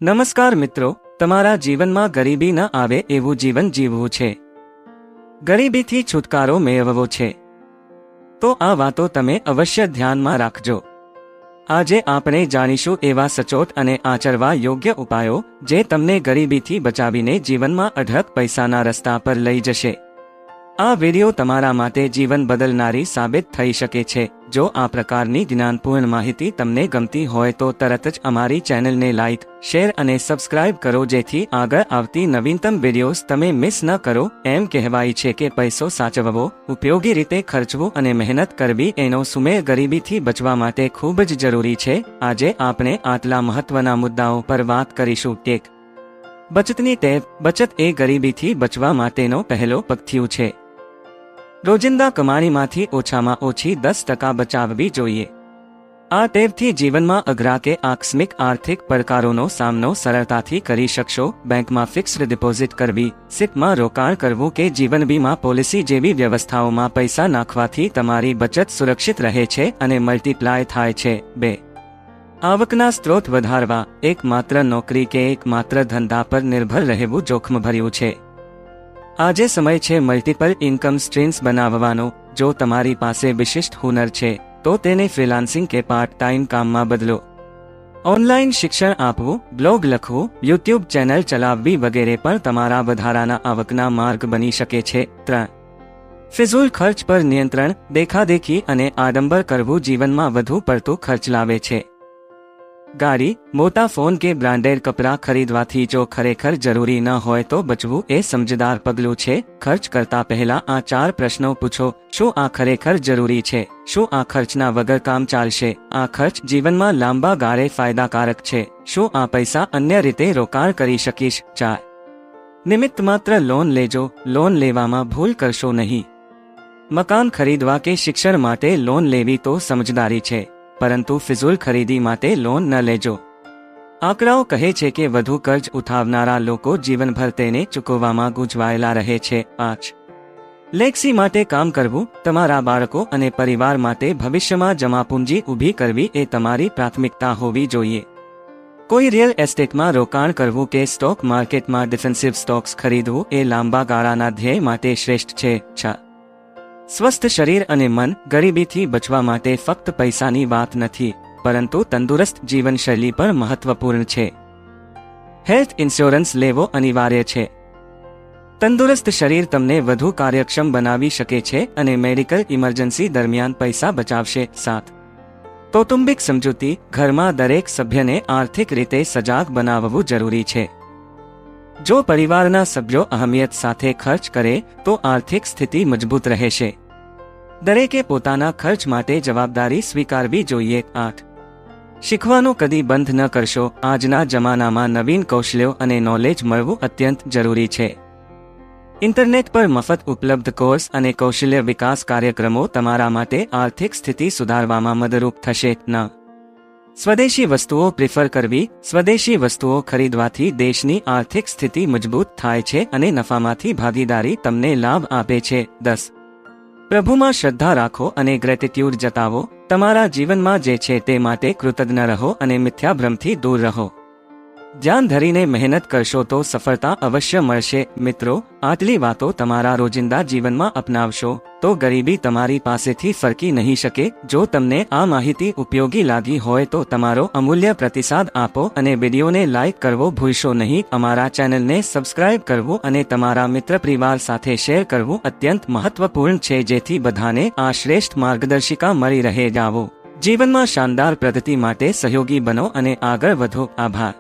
નમસ્કાર મિત્રો, તમારા જીવનમાં ગરીબી ન આવે એવું જીવન જીવવું છે, ગરીબીથી છુટકારો મેળવવો છે, તો આ વાતો તમે અવશ્ય ધ્યાનમાં રાખજો। આજે આપણે જાણીશું એવા સચોટ અને આચરવા યોગ્ય ઉપાયો જે તમને ગરીબીથી બચાવીને જીવનમાં અઢળક પૈસાના રસ્તા પર લઈ જશે। આ વિડિયો તમારા માટે જીવન બદલનારી સાબિત થઈ શકે છે। જો આ પ્રકારની જ્ઞાનપૂર્ણ માહિતી તમને ગમતી હોય તો તરત જ અમારી ચેનલને લાઇક, શેર અને સબસ્ક્રાઇબ કરો જેથી આગળ આવતી નવીનતમ વિડિયોઝ તમે મિસ ન કરો। એમ કહેવાય છે કે પૈસો સાચવવો, ઉપયોગી રીતે ખર્ચવું અને મહેનત કરવી એનો સુમેળ ગરીબીથી બચવા માટે ખૂબ જ જરૂરી છે। આજે આપણે આટલા મહત્વના મુદ્દાઓ પર વાત કરીશું। એક, બચતની ટેવ। બચત એ ગરીબીથી બચવા માટેનો પહેલો પગથિયું છે। રોજિંદા કમાણીમાંથી ઓછામાં ઓછી 10% બચાવવી જોઈએ। આ ટેવથી જીવનમાં અઘરા કે આકસ્મિક આર્થિક પડકારોનો સામનો સરળતાથી કરી શકશો। બેંકમાં ફિક્સ્ડ ડિપોઝિટ કરવી, સિપમાં રોકાણ કરવું કે જીવન વીમા પોલિસી જેવી વ્યવસ્થાઓમાં પૈસા નાખવાથી તમારી બચત સુરક્ષિત રહે છે અને મલ્ટીપ્લાય થાય છે। 2, આવકના સ્ત્રોત વધારવા। એકમાત્ર નોકરી કે એકમાત્ર ધંધા પર નિર્ભર રહેવું જોખમભર્યું છે। આજે સમય છે મલ્ટિપલ ઇન્કમ સ્ટ્રીમ્સ બનાવવાનો। જો તમારી પાસે વિશિષ્ટ હુનર છે તો તેને ફ્રીલાન્સિંગ કે પાર્ટ ટાઈમ કામમાં બદલો। ઓનલાઈન શિક્ષણ આપવું, બ્લોગ લખવું, યુટ્યુબ ચેનલ ચલાવવી વગેરે પણ તમારા વધારાના આવકના માર્ગ બની શકે છે। 3, ફિઝૂલ ખર્ચ પર નિયંત્રણ। દેખાદેખી અને આડંબર કરવું જીવનમાં વધુ પડતું ખર્ચ લાવે છે। ગાડી, મોટા ફોન કે બ્રાન્ડેડ કપડાં ખરીદવાથી જો ખરેખર જરૂરી ન હોય તો બચવું એ સમજદાર પગલું છે। ખર્ચ કરતા પહેલા આ 4 પ્રશ્નો પૂછો। શું આ ખરેખર જરૂરી છે? શું આ ખર્ચના વગર કામ ચાલશે? આ ખર્ચ જીવનમાં લાંબા ગાળે ફાયદાકારક છે? શું આ પૈસા અન્ય રીતે રોકાણ કરી શકીશ? 4, નિમિત્ત માત્ર લોન લેજો। લોન લેવામાં ભૂલ કરશો નહીં। મકાન ખરીદવા કે શિક્ષણ માટે લોન લેવી તો સમજદારી છે, પરંતુ ફિઝૂલ ખરીદી માટે લોન ન લેજો। આંકડાઓ કહે છે કે વધુ કર્જ ઉઠાવનારા લોકો જીવનભર તેને ચૂકવવામાં ગૂંચવાયેલા રહે છે। 5, લેક્સી માટે કામ કરવું। તમારા બાળકો અને પરિવાર માટે ભવિષ્યમાં જમાપૂંજી ઊભી કરવી એ તમારી પ્રાથમિકતા હોવી જોઈએ। કોઈ રિયલ એસ્ટેટમાં રોકાણ કરવું કે સ્ટોક માર્કેટમાં ડિફેન્સિવ સ્ટોક્સ ખરીદવું એ લાંબા ગાળાના ધ્યેય માટે શ્રેષ્ઠ છે। 6, સ્વસ્થ શરીર અને મન। ગરીબીથી બચવા માટે ફક્ત પૈસાની વાત નથી, પરંતુ તંદુરસ્ત જીવનશૈલી પણ મહત્વપૂર્ણ છે। હેલ્થ ઇન્સ્યોરન્સ લેવો અનિવાર્ય છે। તંદુરસ્ત શરીર તમને વધુ કાર્યક્ષમ બનાવી શકે છે અને મેડિકલ ઇમરજન્સી દરમિયાન પૈસા બચાવશે। 7, કૌટુંબિક સમજૂતી। ઘરમાં દરેક સભ્યને આર્થિક રીતે સજાગ બનાવવું જરૂરી છે। જો પરિવારના સભ્યો અહમિયત સાથે ખર્ચ કરે તો આર્થિક સ્થિતિ મજબૂત રહેશે। દરેકે પોતાના ખર્ચ માટે જવાબદારી સ્વીકારવી જોઈએ। 8, શીખવાનું કદી બંધ ન કરશો। આજના જમાનામાં નવીન કૌશલ્યો અને નોલેજ મળવું અત્યંત જરૂરી છે। ઇન્ટરનેટ પર મફત ઉપલબ્ધ કોર્સ અને કૌશલ્ય વિકાસ કાર્યક્રમો તમારા માટે આર્થિક સ્થિતિ સુધારવામાં મદદરૂપ થશે। 9, સ્વદેશી વસ્તુઓ પ્રિફર કરવી। સ્વદેશી વસ્તુઓ ખરીદવાથી દેશની આર્થિક સ્થિતિ મજબૂત થાય છે અને નફામાંથી ભાગીદારી તમને લાભ આપે છે। 10, પ્રભુમાં શ્રદ્ધા રાખો અને ગ્રેટિટ્યુડ જતાવો। તમારા જીવનમાં જે છે તે માટે કૃતજ્ઞ રહો અને મિથ્યાભ્રમથી દૂર રહો। ધ્યાન ધરીને મહેનત કરશો તો સફળતા અવશ્ય મળશે। મિત્રો, આટલી વાતો તમારા રોજિંદા જીવનમાં અપનાવશો તો ગરીબી તમારી પાસેથી ફરકી નહીં શકે। જો તમને આ માહિતી ઉપયોગી લાગી હોય તો તમારો અમૂલ્ય પ્રતિસાદ આપો અને વિડીયોને લાઇક કરવો ભૂલશો નહીં। અમારા ચેનલને સબસ્ક્રાઇબ કરવું અને તમારા મિત્ર પરિવાર સાથે શેર કરવું અત્યંત મહત્વપૂર્ણ છે જેથી બધાને આ શ્રેષ્ઠ માર્ગદર્શિકા મળી રહે। જાઓ જીવનમાં શાનદાર પ્રગતિ માટે સહયોગી બનો અને આગળ વધો। આભાર।